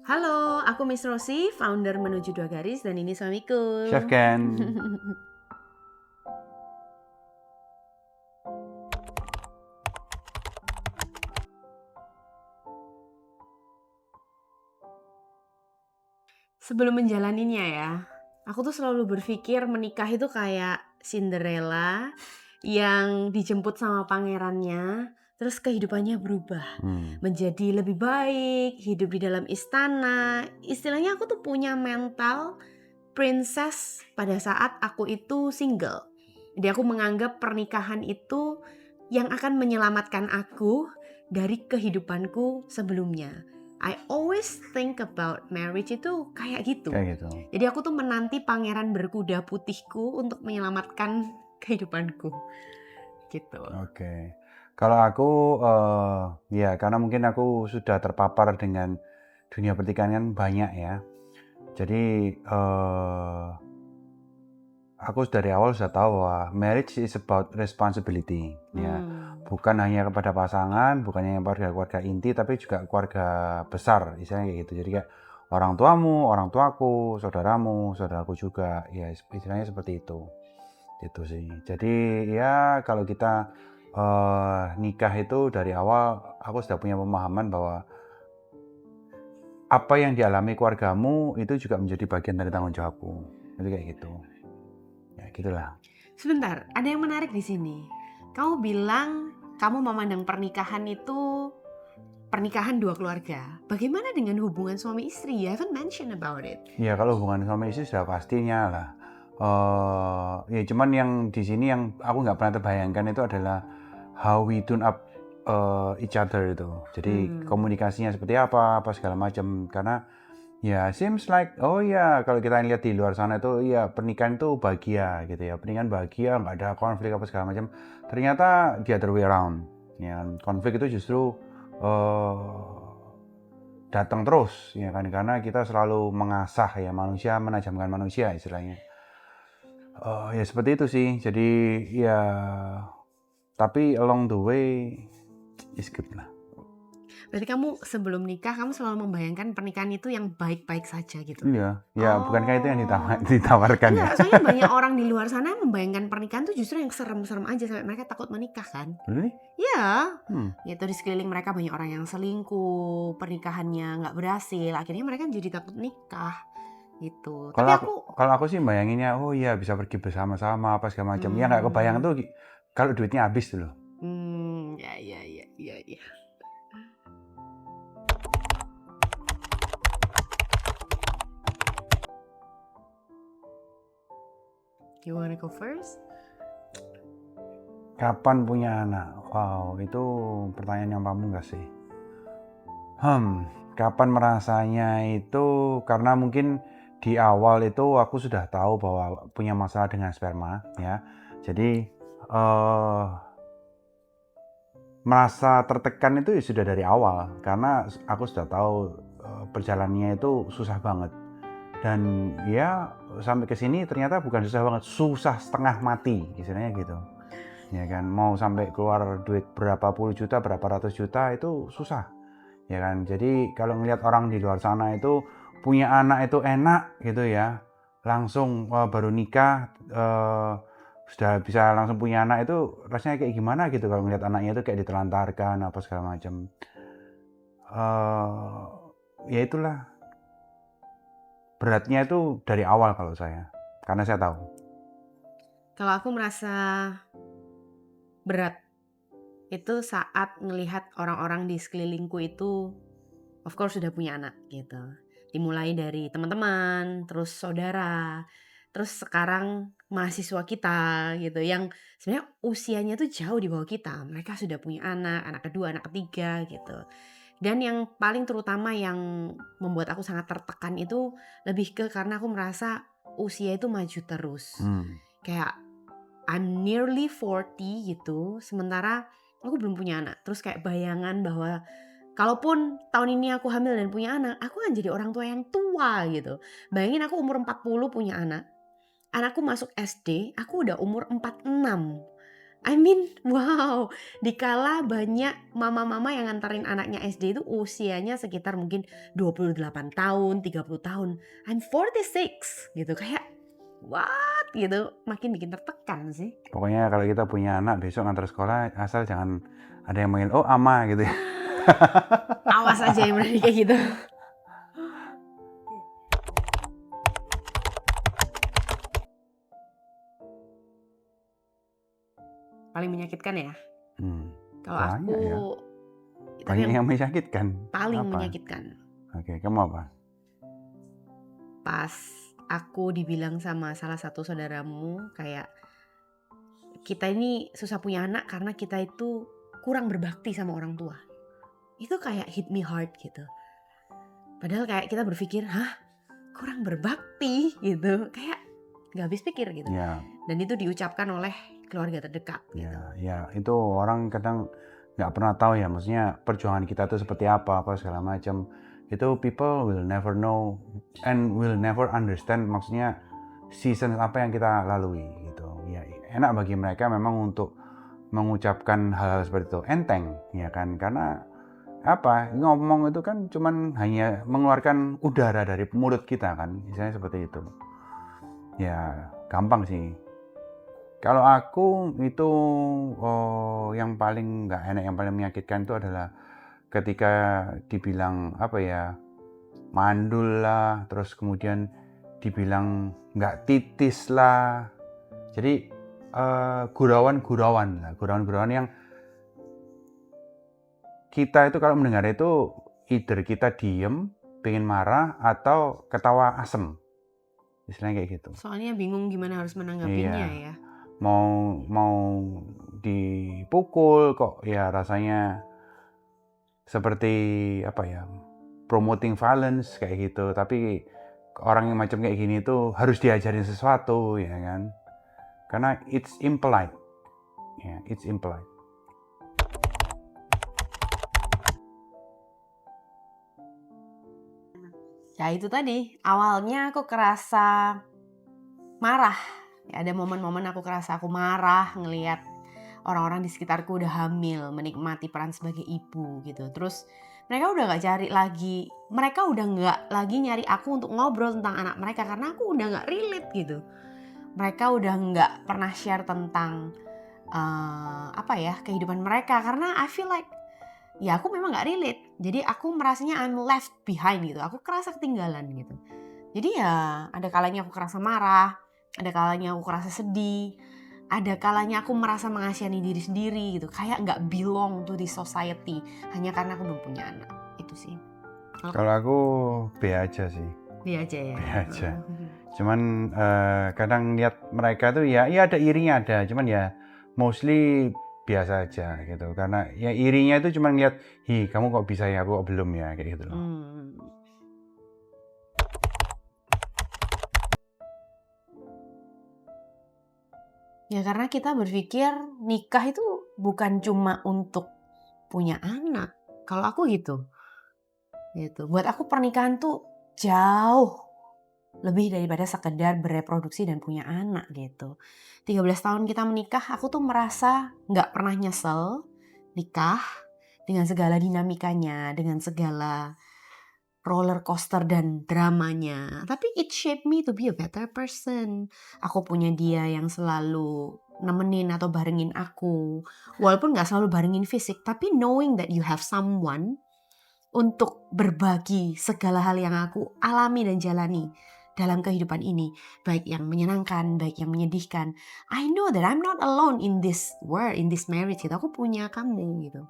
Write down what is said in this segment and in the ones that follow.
Halo, aku Miss Rosi, founder Menuju Dua Garis, dan ini suamiku. Chef Ken. Sebelum menjalaninya ya, aku tuh selalu berpikir menikah itu kayak Cinderella yang dijemput sama pangerannya, terus kehidupannya berubah menjadi lebih baik, hidup di dalam istana. Istilahnya aku tuh punya mental princess pada saat aku itu single. Jadi aku menganggap pernikahan itu yang akan menyelamatkan aku dari kehidupanku sebelumnya. I always think about marriage itu kayak gitu. Kayak gitu. Jadi aku tuh menanti pangeran berkuda putihku untuk menyelamatkan kehidupanku. Gitu. Oke. Kalau aku ya karena mungkin aku sudah terpapar dengan dunia pertikahan kan banyak ya. Jadi aku dari awal sudah tahu bahwa marriage is about responsibility ya. Bukan hanya kepada pasangan, bukan hanya kepada keluarga inti, tapi juga keluarga besar, istilahnya kayak gitu. Jadi kayak orang tuamu, orang tuaku, saudaramu, saudaraku juga, ya istilahnya seperti itu. Gitu sih. Jadi ya kalau kita nikah itu dari awal aku sudah punya pemahaman bahwa apa yang dialami keluargamu itu juga menjadi bagian dari tanggung jawabku. Jadi kayak gitu. Ya gitulah. Sebentar, ada yang menarik di sini. Kamu bilang kamu memandang pernikahan itu pernikahan dua keluarga. Bagaimana dengan hubungan suami istri? You haven't mentioned about it. Ya kalau hubungan suami istri sudah pastinya lah. Ya cuman yang di sini yang aku nggak pernah terbayangkan itu adalah how we tune up each other itu. Jadi komunikasinya seperti apa segala macam. Karena ya seems like oh ya kalau kita lihat di luar sana itu ya pernikahan itu bahagia gitu ya. Pernikahan bahagia, nggak ada konflik apa segala macam. Ternyata the other way around. Ya, konflik itu justru datang terus ya kan, karena kita selalu mengasah ya manusia, menajamkan manusia istilahnya. Ya seperti itu sih. Jadi ya tapi along the way is good lah. Berarti kamu sebelum nikah kamu selalu membayangkan pernikahan itu yang baik-baik saja gitu. Iya, ya bukankah itu yang ditawarkan ya? Enggak, soalnya banyak orang di luar sana membayangkan pernikahan tuh justru yang serem-serem aja sampai mereka takut menikah kan. Really? Iya, gitu di sekeliling mereka banyak orang yang selingkuh, pernikahannya nggak berhasil, akhirnya mereka jadi takut nikah gitu. Tapi Kalau aku sih bayanginnya oh iya bisa pergi bersama-sama apa segala macam. Ya nggak kebayang tuh kalau duitnya habis tuh loh. Ya. You wanna go first? Kapan punya anak? Wow, itu pertanyaan yang pamungkas sih. Kapan merasanya itu karena mungkin di awal itu aku sudah tahu bahwa punya masalah dengan sperma ya. Jadi merasa tertekan itu ya sudah dari awal karena aku sudah tahu perjalanannya itu susah banget. Dan ya sampai ke sini ternyata bukan susah banget, susah setengah mati istilahnya gitu. Ya kan, mau sampai keluar duit berapa puluh juta, berapa ratus juta itu susah. Ya kan, jadi kalau ngelihat orang di luar sana itu punya anak itu enak gitu ya, langsung baru nikah sudah bisa langsung punya anak itu rasanya kayak gimana gitu kalau ngelihat anaknya itu kayak ditelantarkan apa segala macam. Ya itulah beratnya itu dari awal kalau saya, karena saya tahu. Kalau aku merasa berat itu saat melihat orang-orang di sekelilingku itu of course sudah punya anak gitu. Dimulai dari teman-teman, terus saudara, terus sekarang mahasiswa kita gitu yang sebenarnya usianya tuh jauh di bawah kita. Mereka sudah punya anak, anak kedua, anak ketiga gitu. Dan yang paling terutama yang membuat aku sangat tertekan itu lebih ke karena aku merasa usia itu maju terus. Kayak I'm nearly 40 gitu, sementara aku belum punya anak. Terus kayak bayangan bahwa kalaupun tahun ini aku hamil dan punya anak, aku akan jadi orang tua yang tua gitu. Bayangin aku umur 40 punya anak. Anakku masuk SD, aku udah umur 46. I mean, wow, dikala banyak mama-mama yang nganterin anaknya SD itu usianya sekitar mungkin 28 tahun, 30 tahun. I'm 46 gitu, kayak what gitu, makin bikin tertekan sih. Pokoknya kalau kita punya anak besok ngantar sekolah, asal jangan ada yang manggil, "Oh, ama," gitu ya. Awas aja yang berani kayak gitu. Paling menyakitkan ya? Kalau aku, Banyak ya. tapi Banyak yang yang menyakitkan. paling Apa? menyakitkan Oke, kamu apa? pas aku dibilang sama salah satu saudaramu kayak, kita ini susah punya anak karena kita itu kurang berbakti sama orang tua. Itu kayak hit me hard gitu. Padahal kayak kita berpikir, hah, kurang berbakti gitu, kayak nggak habis pikir gitu. Ya, Dan itu diucapkan oleh keluarga terdekat gitu. ya itu orang kadang nggak pernah tahu ya, maksudnya perjuangan kita itu seperti apa segala macam. Itu people will never know and will never understand, maksudnya season apa yang kita lalui gitu. Ya, enak bagi mereka memang untuk mengucapkan hal-hal seperti itu, enteng ya kan, karena apa, ngomong itu kan cuman hanya mengeluarkan udara dari mulut kita kan, misalnya seperti itu. Ya gampang sih. Kalau aku itu yang paling nggak enak, yang paling menyakitkan itu adalah ketika dibilang apa ya, mandul lah, terus kemudian dibilang nggak titis lah. Jadi gurauan-gurauan yang kita itu kalau mendengar itu either kita diem, pengen marah, atau ketawa asem. Istilahnya kayak gitu. Soalnya bingung gimana harus menanggapinya ya. Mau dipukul kok ya rasanya seperti apa ya, promoting violence kayak gitu, tapi orang yang macam kayak gini tuh harus diajarin sesuatu ya kan, karena it's impolite ya, it's impolite. Ya itu tadi, awalnya aku kerasa marah. Ya, ada momen-momen aku kerasa aku marah ngelihat orang-orang di sekitarku udah hamil, menikmati peran sebagai ibu gitu. Terus mereka udah gak cari lagi, mereka udah gak lagi nyari aku untuk ngobrol tentang anak mereka karena aku udah gak relate gitu. Mereka udah gak pernah share tentang kehidupan mereka karena I feel like ya aku memang gak relate. Jadi aku merasanya I'm left behind gitu. Aku kerasa ketinggalan gitu. Jadi ya ada kalanya aku kerasa marah, ada kalanya aku kerasa sedih, ada kalanya aku merasa mengasihani diri sendiri gitu. Kayak gak belong to this society hanya karena aku belum punya anak. Itu sih. Kalau aku B aja sih. B aja ya. B aja. Cuman kadang lihat mereka tuh ya ada irinya ada, cuman ya mostly biasa aja gitu, karena ya irinya itu cuma ngeliat, hi kamu kok bisa ya, aku kok belum ya, kayak gitu loh. Ya karena kita berpikir nikah itu bukan cuma untuk punya anak. Kalau aku gitu. Buat aku pernikahan tuh jauh lebih daripada sekedar bereproduksi dan punya anak gitu. 13 tahun kita menikah, aku tuh merasa gak pernah nyesel nikah dengan segala dinamikanya, dengan segala roller coaster dan dramanya. Tapi it shaped me to be a better person. Aku punya dia yang selalu nemenin atau barengin aku. Walaupun gak selalu barengin fisik, tapi knowing that you have someone untuk berbagi segala hal yang aku alami dan jalani dalam kehidupan ini, baik yang menyenangkan, baik yang menyedihkan. I know that I'm not alone in this world, in this marriage gitu. Aku punya kamu gitu.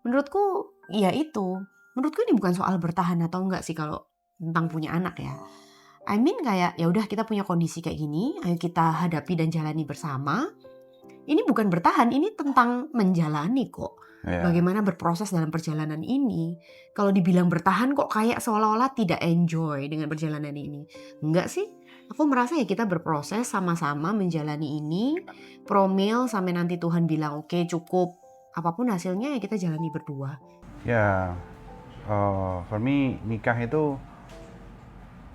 Menurutku ya itu. Menurutku ini bukan soal bertahan atau enggak sih kalau tentang punya anak ya. I mean kayak ya udah kita punya kondisi kayak gini, ayo kita hadapi dan jalani bersama. Ini bukan bertahan, ini tentang menjalani kok. Bagaimana berproses dalam perjalanan ini. Kalau dibilang bertahan kok kayak seolah-olah tidak enjoy dengan perjalanan ini. Enggak sih. Aku merasa ya kita berproses sama-sama menjalani ini. Promil sampai nanti Tuhan bilang oke, cukup. Apapun hasilnya ya kita jalani berdua. Ya, for me nikah itu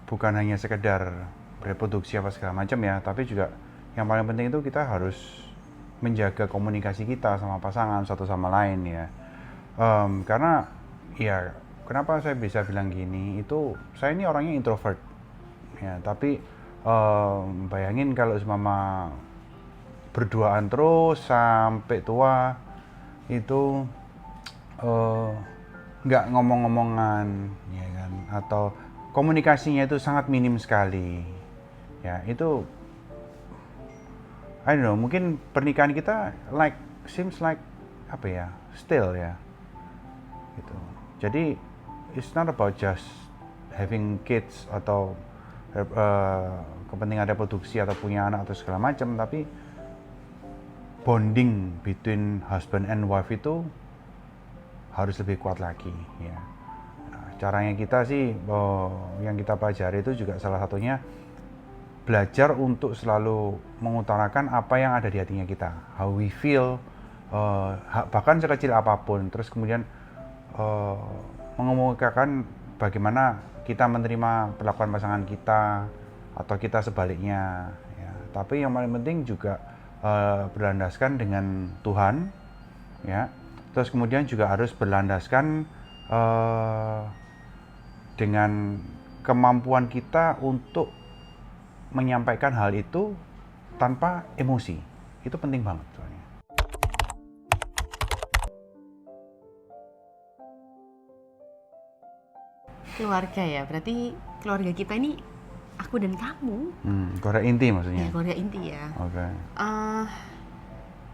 bukan hanya sekedar reproduksi apa segala macam ya, tapi juga yang paling penting itu kita harus menjaga komunikasi kita sama pasangan satu sama lain ya. Karena ya kenapa saya bisa bilang gini, itu saya ini orangnya introvert ya, tapi bayangin kalau seumpama berduaan terus sampai tua itu nggak ngomong-ngomongan ya kan, atau komunikasinya itu sangat minim sekali ya, itu I don't know, mungkin pernikahan kita seems like apa ya, still ya gitu. Jadi it's not about just having kids atau kepentingan reproduksi atau punya anak atau segala macam, tapi bonding between husband and wife itu harus lebih kuat lagi ya. Nah, caranya kita sih yang kita pelajari itu juga salah satunya belajar untuk selalu mengutarakan apa yang ada di hatinya kita, how we feel, bahkan sekecil apapun, terus kemudian mengemukakan bagaimana kita menerima perlakuan pasangan kita atau kita sebaliknya ya. Tapi yang paling penting juga berlandaskan dengan Tuhan ya. Terus kemudian juga harus berlandaskan dengan kemampuan kita untuk menyampaikan hal itu tanpa emosi. Itu penting banget soalnya. Keluarga ya, berarti keluarga kita ini aku dan kamu. Keluarga inti maksudnya? Ya, keluarga inti ya. Oke.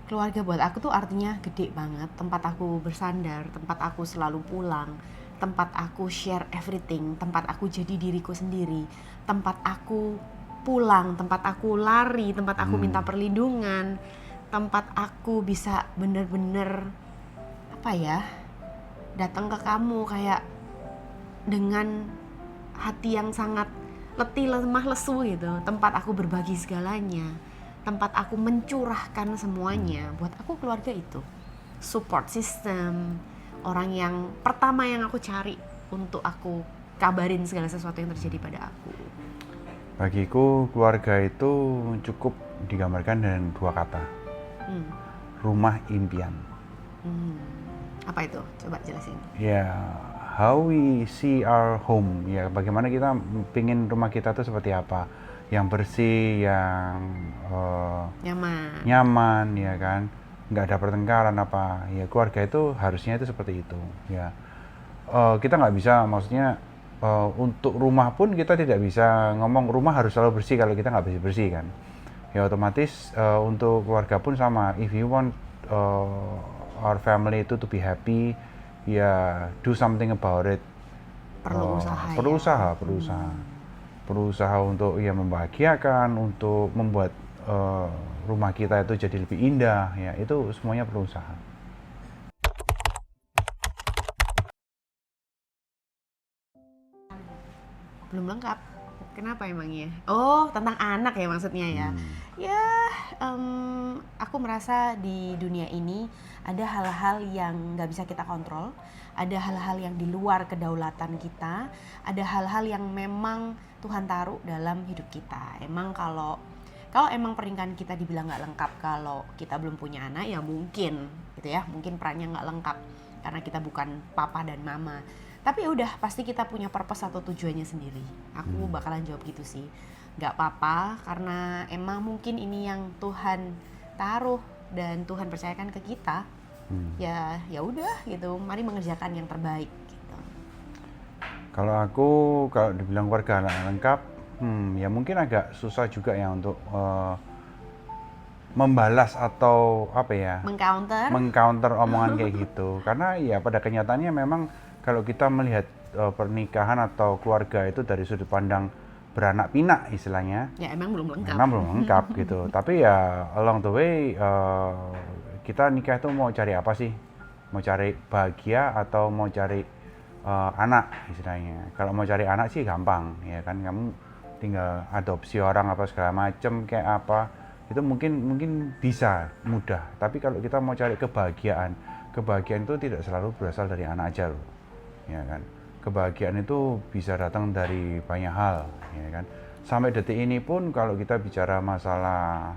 Keluarga buat aku tuh artinya gede banget, tempat aku bersandar, tempat aku selalu pulang, tempat aku share everything, tempat aku jadi diriku sendiri, tempat aku pulang, tempat aku lari, tempat aku minta perlindungan, tempat aku bisa bener-bener apa ya, datang ke kamu kayak dengan hati yang sangat letih, lemah, lesu gitu, tempat aku berbagi segalanya, tempat aku mencurahkan semuanya. Buat aku keluarga itu support system, orang yang pertama yang aku cari untuk aku kabarin segala sesuatu yang terjadi pada aku. Bagiku keluarga itu cukup digambarkan dengan dua kata, rumah impian. Apa itu? Coba jelasin. Ya, how we see our home, ya bagaimana kita pingin rumah kita tuh seperti apa, yang bersih, yang nyaman ya kan, nggak ada pertengkaran apa ya. Keluarga itu harusnya itu seperti itu ya. Kita nggak bisa, maksudnya untuk rumah pun kita tidak bisa ngomong rumah harus selalu bersih kalau kita nggak bersih kan ya. Otomatis untuk keluarga pun sama, if you want our family itu to be happy ya, do something about it. Perlu usaha untuk ya membahagiakan, untuk membuat rumah kita itu jadi lebih indah ya, itu semuanya perlu usaha. Belum lengkap. Kenapa emangnya? Oh, tentang anak ya maksudnya ya. Ya, aku merasa di dunia ini ada hal-hal yang nggak bisa kita kontrol, ada hal-hal yang di luar kedaulatan kita, ada hal-hal yang memang Tuhan taruh dalam hidup kita. Emang kalau emang pernikahan kita dibilang nggak lengkap kalau kita belum punya anak, ya mungkin gitu ya, mungkin perannya nggak lengkap karena kita bukan papa dan mama. Tapi ya udah, pasti kita punya purpose atau tujuannya sendiri. Aku bakalan jawab gitu sih. Gak apa-apa, karena emang mungkin ini yang Tuhan taruh dan Tuhan percayakan ke kita. Ya udah gitu, mari mengerjakan yang terbaik gitu. Kalau aku, kalau dibilang keluarga anak lengkap, ya mungkin agak susah juga ya untuk membalas atau apa ya, mengcounter omongan kayak gitu. Karena ya pada kenyataannya memang kalau kita melihat pernikahan atau keluarga itu dari sudut pandang beranak pinak istilahnya, ya emang belum lengkap gitu. Tapi ya along the way kita nikah itu mau cari apa sih? Mau cari bahagia atau mau cari anak istilahnya. Kalau mau cari anak sih gampang ya kan, kamu tinggal adopsi orang apa segala macem kayak apa, itu mungkin bisa mudah. Tapi kalau kita mau cari kebahagiaan itu tidak selalu berasal dari anak aja loh ya kan. Kebahagiaan itu bisa datang dari banyak hal ya kan. Sampai detik ini pun kalau kita bicara masalah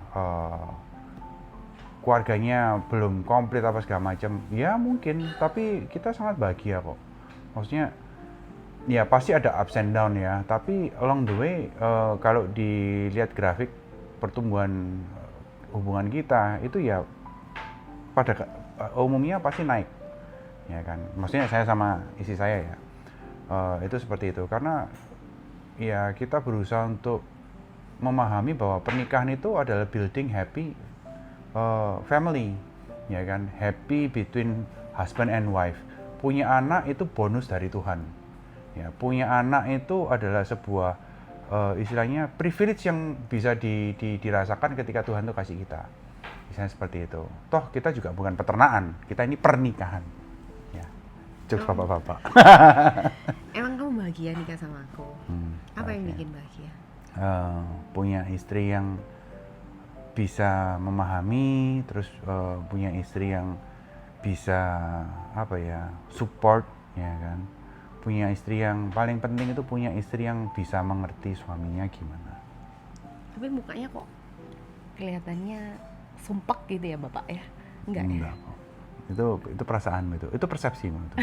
keluarganya belum komplit apa segala macam, ya mungkin, tapi kita sangat bahagia kok. Maksudnya, ya pasti ada ups and down ya, tapi along the way, kalau dilihat grafik pertumbuhan hubungan kita, itu ya pada umumnya pasti naik, ya kan. Maksudnya saya sama istri saya ya, itu seperti itu. Karena ya kita berusaha untuk memahami bahwa pernikahan itu adalah building happy family, ya kan, happy between husband and wife. Punya anak itu bonus dari Tuhan, ya. Punya anak itu adalah sebuah istilahnya privilege yang bisa dirasakan ketika Tuhan tuh kasih kita, misalnya seperti itu. Toh kita juga bukan peternakan, kita ini pernikahan, ya. Jokes Oh, bapak-bapak. emang kamu bahagia nikah sama aku? Apa yang Bahagia. bikin bahagia? Punya istri yang bisa memahami, terus punya istri yang bisa apa ya, support, ya kan. Punya istri yang paling penting itu punya istri yang bisa mengerti suaminya gimana. Tapi mukanya kok kelihatannya sumpek gitu ya Bapak ya? Enggak ya? Enggak kok. Itu perasaanmu itu persepsimu itu.